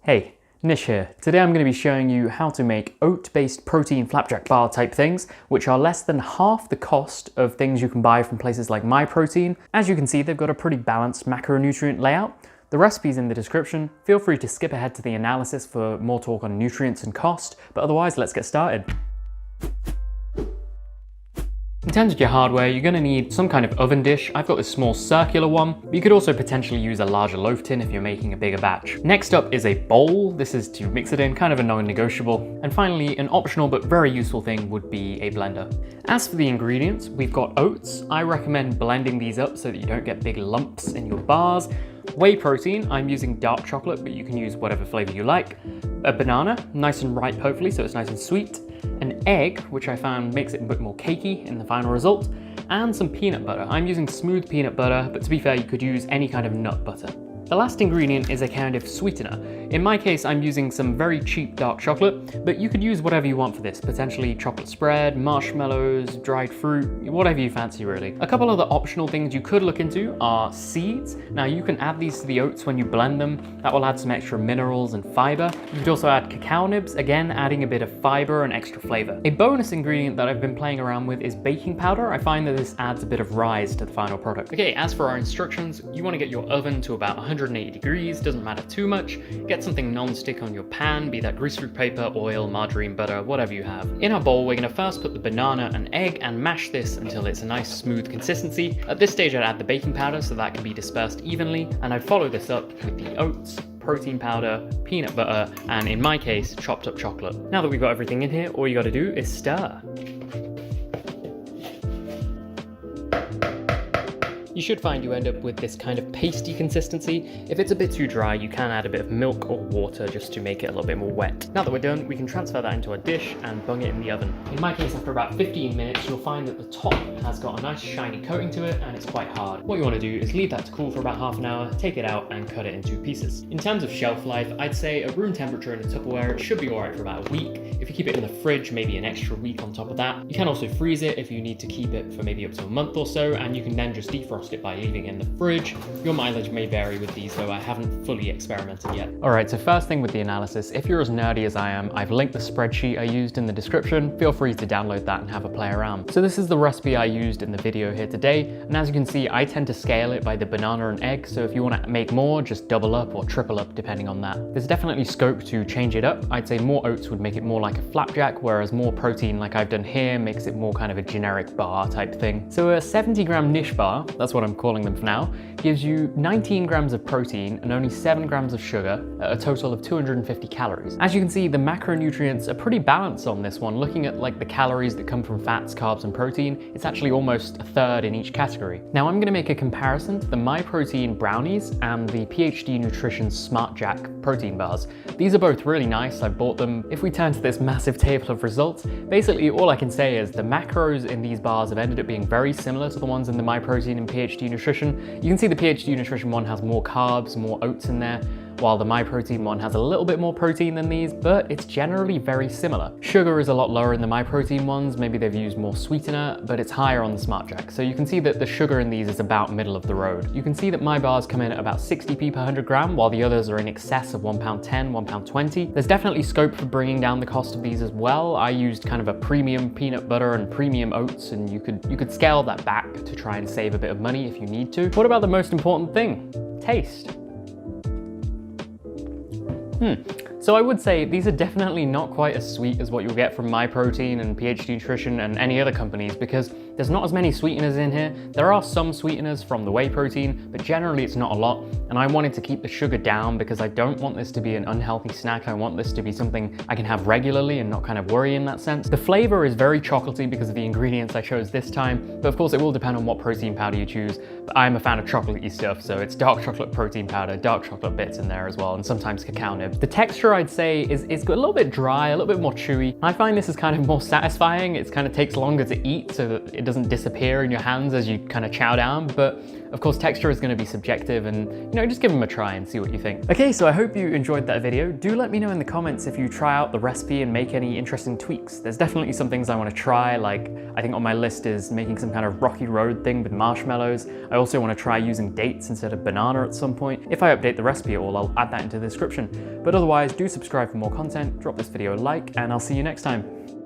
Hey, Nish here. Today I'm going to be showing you how to make oat-based protein flapjack bar type things, which are less than half the cost of things you can buy from places like MyProtein. As you can see, they've got a pretty balanced macronutrient layout. The recipe's in the description. Feel free to skip ahead to the analysis for more talk on nutrients and cost, but otherwise let's get started. In terms of your hardware, you're going to need some kind of oven dish. I've got this small circular one, but you could also potentially use a larger loaf tin if you're making a bigger batch. Next up is a bowl. This is to mix it in, kind of a non-negotiable. And finally, an optional but very useful thing would be a blender. As for the ingredients, we've got oats. I recommend blending these up so that you don't get big lumps in your bars. Whey protein, I'm using dark chocolate, but you can use whatever flavor you like. A banana, nice and ripe hopefully, so it's nice and sweet. An egg, which I found makes it a bit more cakey in the final result. And some peanut butter. I'm using smooth peanut butter, but to be fair, you could use any kind of nut butter. The last ingredient is a kind of sweetener. In my case, I'm using some very cheap dark chocolate, but you could use whatever you want for this, potentially chocolate spread, marshmallows, dried fruit, whatever you fancy really. A couple other optional things you could look into are seeds. Now you can add these to the oats when you blend them. That will add some extra minerals and fiber. You could also add cacao nibs, again adding a bit of fiber and extra flavor. A bonus ingredient that I've been playing around with is baking powder. I find that this adds a bit of rise to the final product. Okay, as for our instructions, you want to get your oven to about 180 degrees, doesn't matter too much. Get something non-stick on your pan, be that greaseproof paper, oil, margarine, butter, whatever you have. In our bowl, we're going to first put the banana and egg and mash this until it's a nice smooth consistency. At this stage, I'd add the baking powder so that can be dispersed evenly, and I'd follow this up with the oats, protein powder, peanut butter, and in my case, chopped up chocolate. Now that we've got everything in here, all you got to do is stir. You should find you end up with this kind of pasty consistency. If it's a bit too dry, you can add a bit of milk or water just to make it a little bit more wet. Now that we're done, we can transfer that into a dish and bung it in the oven. In my case, after about 15 minutes, you'll find that the top has got a nice shiny coating to it and it's quite hard. What you want to do is leave that to cool for about half an hour, take it out and cut it into pieces. In terms of shelf life, I'd say at room temperature in a Tupperware, it should be alright for about a week. If you keep it in the fridge, maybe an extra week on top of that. You can also freeze it if you need to keep it for maybe up to a month or so, and you can then just defrost it by leaving it in the fridge. Your mileage may vary with these, though I haven't fully experimented yet. Alright, so first thing with the analysis, if you're as nerdy as I am, I've linked the spreadsheet I used in the description. Feel free to download that and have a play around. So this is the recipe I used in the video here today, and as you can see, I tend to scale it by the banana and egg, so if you want to make more, just double up or triple up depending on that. There's definitely scope to change it up. I'd say more oats would make it more like a flapjack, whereas more protein like I've done here makes it more kind of a generic bar type thing. So a 70 gram Nish bar, that's what I'm calling them for now, gives you 19 grams of protein and only 7 grams of sugar at a total of 250 calories. As you can see, the macronutrients are pretty balanced on this one. Looking at like the calories that come from fats, carbs and protein, it's actually almost a third in each category. Now I'm going to make a comparison to the MyProtein brownies and the PhD Nutrition Smart Jack protein bars. These are both really nice. I bought them. If we turn to this massive table of results, basically all I can say is the macros in these bars have ended up being very similar to the ones in the MyProtein and PhD Nutrition. You can see the PhD Nutrition one has more carbs, more oats in there, while the MyProtein one has a little bit more protein than these, but it's generally very similar. Sugar is a lot lower in the MyProtein ones, maybe they've used more sweetener, but it's higher on the Smart Jack. So you can see that the sugar in these is about middle of the road. You can see that my bars come in at about 60p per 100 gram, while the others are in excess of £1.10, £1.20. There's definitely scope for bringing down the cost of these as well. I used kind of a premium peanut butter and premium oats, and you could scale that back to try and save a bit of money if you need to. What about the most important thing? Taste. So I would say these are definitely not quite as sweet as what you'll get from MyProtein and PhD Nutrition and any other companies, because there's not as many sweeteners in here. There are some sweeteners from the whey protein, but generally it's not a lot. And I wanted to keep the sugar down because I don't want this to be an unhealthy snack. I want this to be something I can have regularly and not kind of worry in that sense. The flavor is very chocolatey because of the ingredients I chose this time, but of course it will depend on what protein powder you choose. But I'm a fan of chocolatey stuff, so it's dark chocolate protein powder, dark chocolate bits in there as well, and sometimes cacao nibs. The texture texture, I'd say, is a little bit dry, a little bit more chewy. I find this is kind of more satisfying. It kind of takes longer to eat so that it doesn't disappear in your hands as you kind of chow down. But of course, texture is going to be subjective, and just give them a try and see what you think. Okay, so I hope you enjoyed that video. Do let me know in the comments if you try out the recipe and make any interesting tweaks. There's definitely some things I want to try, like I think on my list is making some kind of rocky road thing with marshmallows. I also want to try using dates instead of banana at some point. If I update the recipe at all, I'll add that into the description. But otherwise, do subscribe for more content, drop this video a like, and I'll see you next time.